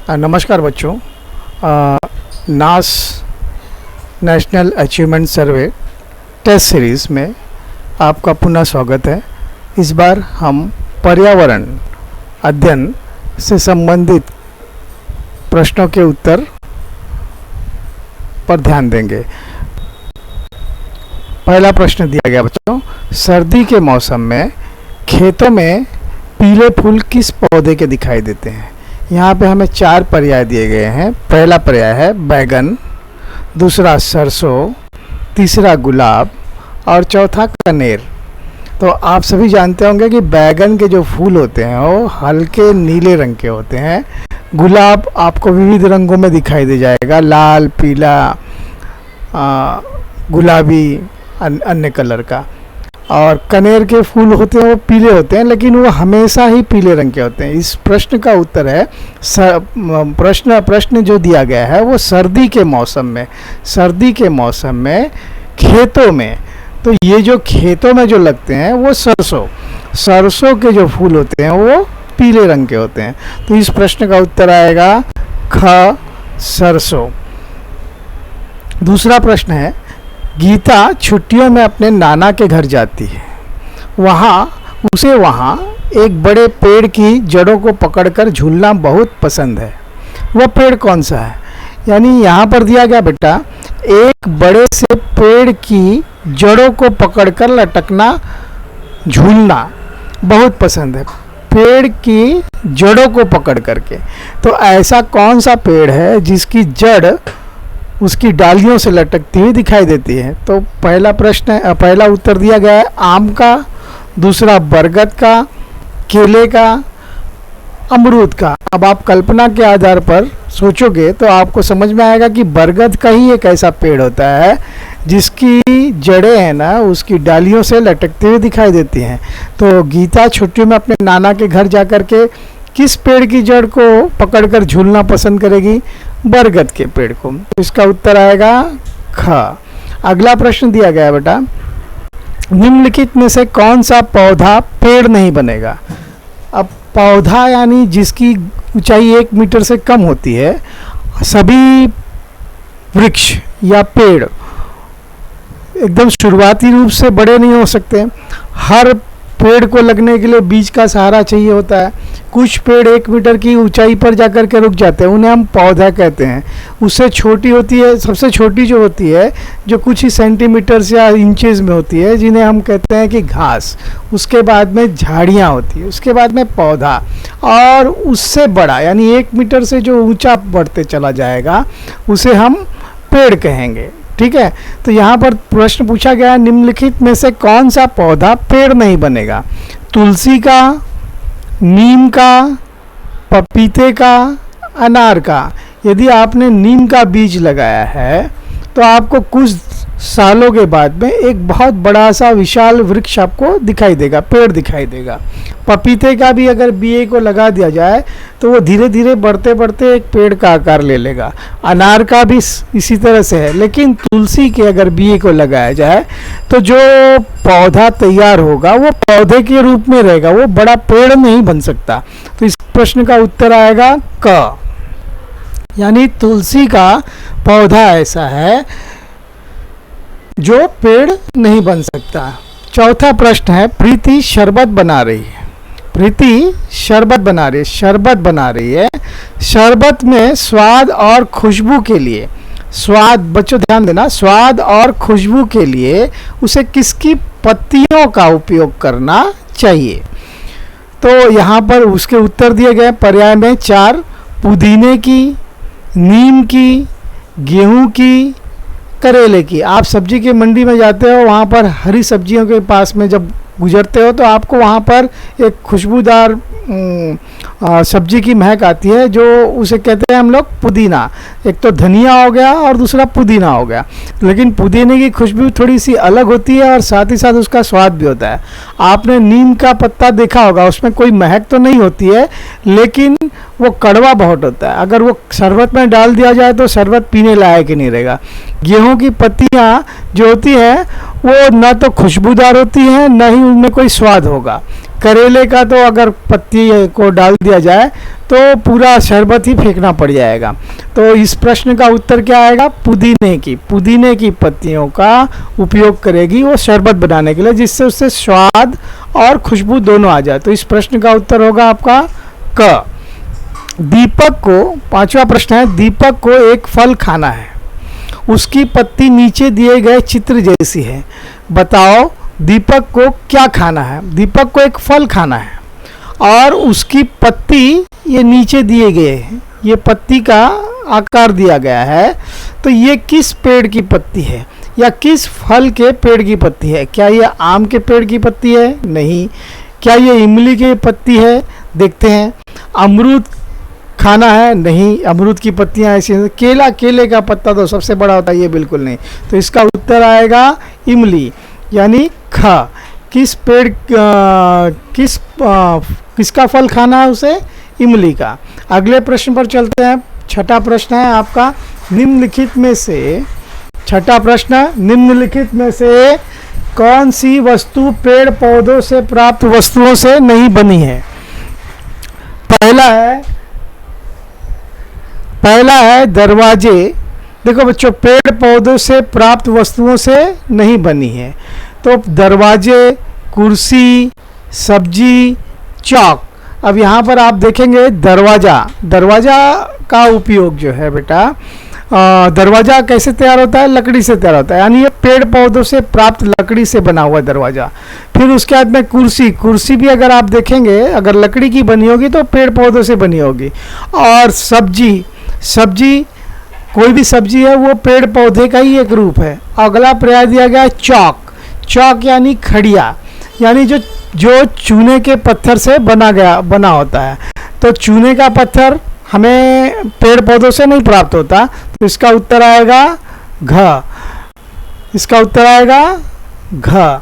नमस्कार बच्चों। NAS national achievement survey test series में आपका पुनः स्वागत है। इस बार हम पर्यावरण अध्ययन से संबंधित प्रश्नों के उत्तर पर ध्यान देंगे। पहला प्रश्न दिया गया बच्चों, सर्दी के मौसम में खेतों में पीले फूल किस पौधे के दिखाई देते हैं? यहाँ पे हमें 4 पर्याय दिए गए हैं। पहला पर्याय है बैगन, दूसरा सरसों, तीसरा गुलाब और चौथा कनेर। तो आप सभी जानते होंगे कि बैगन के जो फूल होते हैं वो हल्के नीले रंग के होते हैं। गुलाब आपको विविध रंगों में दिखाई दे जाएगा, लाल, पीला, गुलाबी, अन्य कलर का। और कनेर के फूल होते हैं वो पीले होते हैं, लेकिन वो हमेशा ही पीले रंग के होते हैं। इस प्रश्न का उत्तर है प्रश्न जो दिया गया है वो सर्दी के मौसम में खेतों में। तो ये जो खेतों में जो लगते हैं वो सरसों के जो फूल होते हैं वो पीले रंग के होते हैं। तो इस प्रश्न का उत्तर आएगा ख, सरसों। दूसरा प्रश्न है, गीता छुट्टियों में अपने नाना के घर जाती है। उसे वहाँ एक बड़े पेड़ की जड़ों को पकड़कर झूलना बहुत पसंद है। वह पेड़ कौन सा है? यानी यहाँ पर दिया गया बेटा, एक बड़े से पेड़ की जड़ों को पकड़कर लटकना, झूलना बहुत पसंद है। पेड़ की जड़ों को पकड़ करके। तो ऐसा कौन सा पेड़ है जिसकी जड़ उसकी डालियों से लटकती हुई दिखाई देती है? तो पहला उत्तर दिया गया है आम का, दूसरा बरगद का, केले का, अमरूद का। अब आप कल्पना के आधार पर सोचोगे तो आपको समझ में आएगा कि बरगद का ही एक ऐसा पेड़ होता है जिसकी जड़ें हैं ना उसकी डालियों से लटकती हुई दिखाई देती हैं। तो गीता छुट्टियों में अपने नाना के घर जाकर के किस पेड़ की जड़ को पकड़कर झूलना पसंद करेगी? बरगद के पेड़ को। तो इसका उत्तर आएगा ख। अगला प्रश्न दिया गया है बेटा, निम्नलिखित में से कौन सा पौधा पेड़ नहीं बनेगा? अब पौधा यानी जिसकी ऊंचाई 1 मीटर से कम होती है। सभी वृक्ष या पेड़ एकदम शुरुआती रूप से बड़े नहीं हो सकते। हर पेड़ को लगने के लिए बीज का सहारा चाहिए होता है। कुछ पेड़ 1 मीटर की ऊंचाई पर जाकर के रुक जाते हैं, उन्हें हम पौधा कहते हैं। उससे छोटी होती है, सबसे छोटी जो होती है जो कुछ ही सेंटीमीटर या इंचेस में होती है, जिन्हें हम कहते हैं कि घास। उसके बाद में झाड़ियाँ होती है, उसके बाद में पौधा, और उससे बड़ा यानी 1 मीटर से जो ऊंचा बढ़ते चला जाएगा उसे हम पेड़ कहेंगे। ठीक है। तो यहाँ पर प्रश्न पूछा गया, निम्नलिखित में से कौन सा पौधा पेड़ नहीं बनेगा? तुलसी का, नीम का, पपीते का, अनार का। यदि आपने नीम का बीज लगाया है तो आपको कुछ सालों के बाद में एक बहुत बड़ा सा विशाल वृक्ष आपको दिखाई देगा, पेड़ दिखाई देगा। पपीते का भी अगर बीए को लगा दिया जाए तो वो धीरे धीरे बढ़ते बढ़ते एक पेड़ का आकार ले लेगा। अनार का भी इसी तरह से है। लेकिन तुलसी के अगर बीए को लगाया जाए तो जो पौधा तैयार होगा वो पौधे के रूप में रहेगा, वो बड़ा पेड़ नहीं बन सकता। तो इस प्रश्न का उत्तर आएगा क, यानी तुलसी का पौधा ऐसा है जो पेड़ नहीं बन सकता। चौथा प्रश्न है, प्रीति शरबत बना रही है। शरबत बना रही है। शरबत में स्वाद और खुशबू के लिए, बच्चों ध्यान देना, स्वाद और खुशबू के लिए उसे किसकी पत्तियों का उपयोग करना चाहिए? तो यहाँ पर उसके उत्तर दिए गए पर्याय में 4, पुदीने की, नीम की, गेहूं की, करेले की। आप सब्जी की मंडी में जाते हो, वहाँ पर हरी सब्जियों के पास में जब गुजरते हो तो आपको वहाँ पर एक खुशबूदार सब्जी की महक आती है, जो उसे कहते हैं हम लोग पुदीना। एक तो धनिया हो गया और दूसरा पुदीना हो गया। लेकिन पुदीने की खुशबू थोड़ी सी अलग होती है और साथ ही साथ उसका स्वाद भी होता है। आपने नीम का पत्ता देखा होगा, उसमें कोई महक तो नहीं होती है लेकिन वो कड़वा बहुत होता है। अगर वो शरबत में डाल दिया जाए तो शरबत पीने लायक ही नहीं रहेगा। गेहूं की पत्तियाँ जो होती हैं वो ना तो खुशबूदार होती हैं, ना ही उनमें कोई स्वाद होगा। करेले का तो अगर पत्ती को डाल दिया जाए तो पूरा शरबत ही फेंकना पड़ जाएगा। तो इस प्रश्न का उत्तर क्या आएगा? पुदीने की पत्तियों का उपयोग करेगी वो शरबत बनाने के लिए, जिससे उससे स्वाद और खुशबू दोनों आ जाए। तो इस प्रश्न का उत्तर होगा आपका क। दीपक को, पांचवा प्रश्न है, दीपक को एक फल खाना है, उसकी पत्ती नीचे दिए गए चित्र जैसी है, बताओ दीपक को क्या खाना है? दीपक को एक फल खाना है और उसकी पत्ती ये नीचे दिए गए हैं, ये पत्ती का आकार दिया गया है। तो ये किस पेड़ की पत्ती है या किस फल के पेड़ की पत्ती है? क्या ये आम के पेड़ की पत्ती है? नहीं। क्या ये इमली की पत्ती है? देखते हैं। अमरूद खाना है? नहीं, अमरूद की पत्तियां ऐसी हैं। केले का पत्ता तो सबसे बड़ा होता है, ये बिल्कुल नहीं। तो इसका उत्तर आएगा इमली, यानी ख। किसका फल खाना है उसे? इमली का। अगले प्रश्न पर चलते हैं। छठा प्रश्न है आपका, निम्नलिखित में से, छठा प्रश्न, निम्नलिखित में से कौन सी वस्तु पेड़ पौधों से प्राप्त वस्तुओं से नहीं बनी है? पहला है दरवाजे। देखो बच्चों, पेड़ पौधों से प्राप्त वस्तुओं से नहीं बनी है। तो दरवाजे, कुर्सी, सब्जी, चौक। अब यहाँ पर आप देखेंगे दरवाजा का उपयोग जो है बेटा, दरवाजा कैसे तैयार होता है? लकड़ी से तैयार होता है, यानी ये पेड़ पौधों से प्राप्त लकड़ी से बना हुआ दरवाजा। फिर उसके बाद में कुर्सी भी अगर आप देखेंगे, अगर लकड़ी की बनी होगी तो पेड़ पौधों से बनी होगी। और सब्जी, कोई भी सब्जी है वो पेड़ पौधे का ही एक रूप है। अगला पर्याय दिया गया है चौक यानी खड़िया, यानी जो चूने के पत्थर से बना होता है। तो चूने का पत्थर हमें पेड़ पौधों से नहीं प्राप्त होता। तो इसका उत्तर आएगा घ। इसका उत्तर आएगा घ।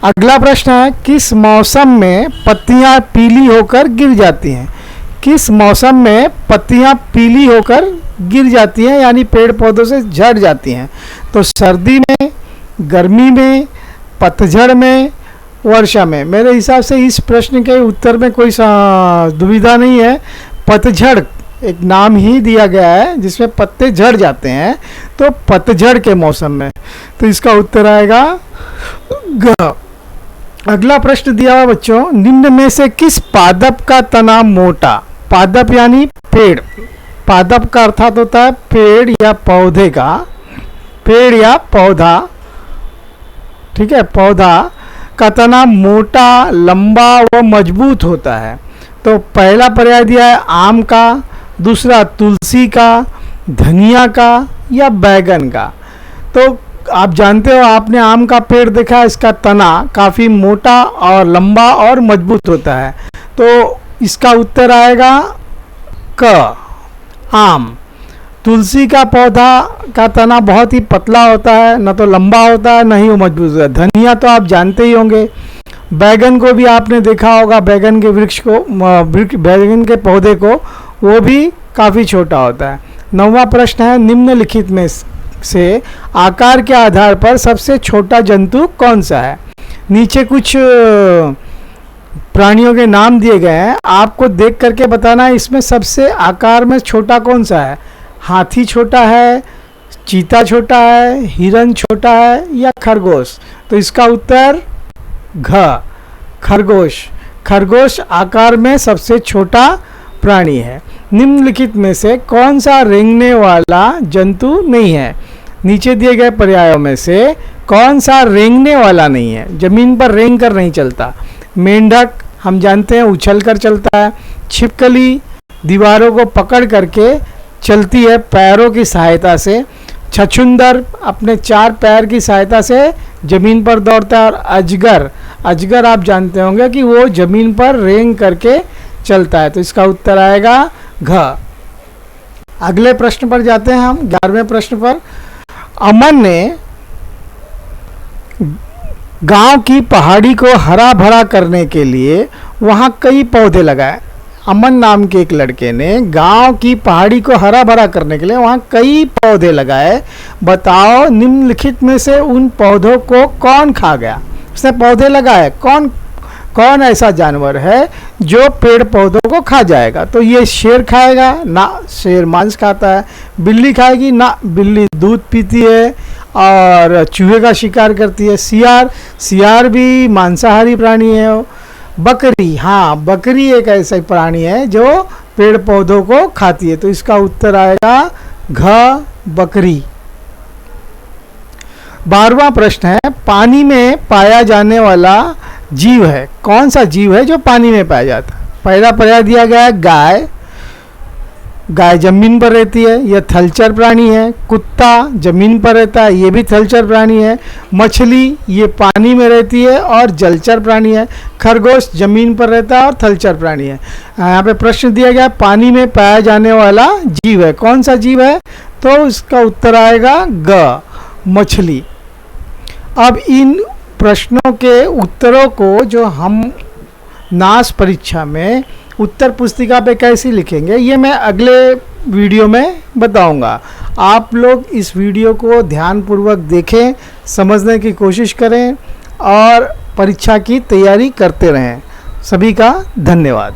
अगला प्रश्न है, किस मौसम में पत्तियां पीली होकर गिर जाती हैं? किस मौसम में पत्तियां पीली होकर गिर जाती हैं, यानी पेड़ पौधों से झड़ जाती हैं? तो सर्दी में, गर्मी में, पतझड़ में, वर्षा में। मेरे हिसाब से इस प्रश्न के उत्तर में कोई दुविधा नहीं है। पतझड़ एक नाम ही दिया गया है जिसमें पत्ते झड़ जाते हैं, तो पतझड़ के मौसम में। तो इसका उत्तर आएगा ग। अगला प्रश्न दिया हुआ बच्चों, निम्न में से किस पादप का तना मोटा? पादप यानी पेड़। पादप का अर्थात होता है पेड़ या पौधे का, पेड़ या पौधा, ठीक है, पौधा का तना मोटा, लंबा व मजबूत होता है। तो पहला पर्याय दिया है आम का, दूसरा तुलसी का, धनिया का या बैगन का। तो आप जानते हो, आपने आम का पेड़ देखा, इसका तना काफ़ी मोटा और लंबा और मजबूत होता है। तो इसका उत्तर आएगा क, आम। तुलसी का पौधा का तना बहुत ही पतला होता है, न तो लंबा होता है न ही वो मजबूत होता है। धनिया तो आप जानते ही होंगे। बैगन को भी आपने देखा होगा, बैगन के वृक्ष को, बैगन के पौधे को, वो भी काफ़ी छोटा होता है। 9वां प्रश्न है, निम्नलिखित में से आकार के आधार पर सबसे छोटा जंतु कौन सा है? नीचे कुछ प्राणियों के नाम दिए गए हैं, आपको देख करके बताना है इसमें सबसे आकार में छोटा कौन सा है। हाथी छोटा है, चीता छोटा है, हिरन छोटा है या खरगोश? तो इसका उत्तर घ, खरगोश। खरगोश आकार में सबसे छोटा प्राणी है। निम्नलिखित में से कौन सा रेंगने वाला जंतु नहीं है? नीचे दिए गए पर्यायों में से कौन सा रेंगने वाला नहीं है, जमीन पर रेंग कर नहीं चलता? मेंढक हम जानते हैं उछल कर चलता है। छिपकली दीवारों को पकड़ करके चलती है पैरों की सहायता से। छछूंदर अपने 4 पैर की सहायता से जमीन पर दौड़ता है। और अजगर आप जानते होंगे कि वो जमीन पर रेंग करके चलता है। तो इसका उत्तर आएगा घ। अगले प्रश्न पर जाते हैं हम, 11वें प्रश्न पर। अमन ने गांव की पहाड़ी को हरा भरा करने के लिए वहां कई पौधे लगाए। अमन नाम के एक लड़के ने गांव की पहाड़ी को हरा भरा करने के लिए वहाँ कई पौधे लगाए। बताओ निम्नलिखित में से उन पौधों को कौन खा गया? उसने पौधे लगाए, कौन कौन ऐसा जानवर है जो पेड़ पौधों को खा जाएगा? तो ये शेर खाएगा ना, शेर मांस खाता है। बिल्ली खाएगी ना, बिल्ली दूध पीती है और चूहे का शिकार करती है। सियार भी मांसाहारी प्राणी है। बकरी, हाँ बकरी एक ऐसा प्राणी है जो पेड़ पौधों को खाती है। तो इसका उत्तर आएगा घ, बकरी। 12वां प्रश्न है, पानी में पाया जाने वाला जीव है, कौन सा जीव है जो पानी में पाया जाता है? पहला पर्याय दिया गया है गाय। गाय जमीन पर रहती है, यह थलचर प्राणी है। कुत्ता जमीन पर रहता है, ये भी थलचर प्राणी है। मछली ये पानी में रहती है और जलचर प्राणी है। खरगोश जमीन पर रहता है और थलचर प्राणी है। यहाँ पे प्रश्न दिया गया पानी में पाया जाने वाला जीव है, कौन सा जीव है? तो इसका उत्तर आएगा ग, मछली। अब इन प्रश्नों के उत्तरों को जो हम नास परीक्षा में उत्तर पुस्तिका पे कैसे लिखेंगे ये मैं अगले वीडियो में बताऊंगा। आप लोग इस वीडियो को ध्यानपूर्वक देखें, समझने की कोशिश करें और परीक्षा की तैयारी करते रहें। सभी का धन्यवाद।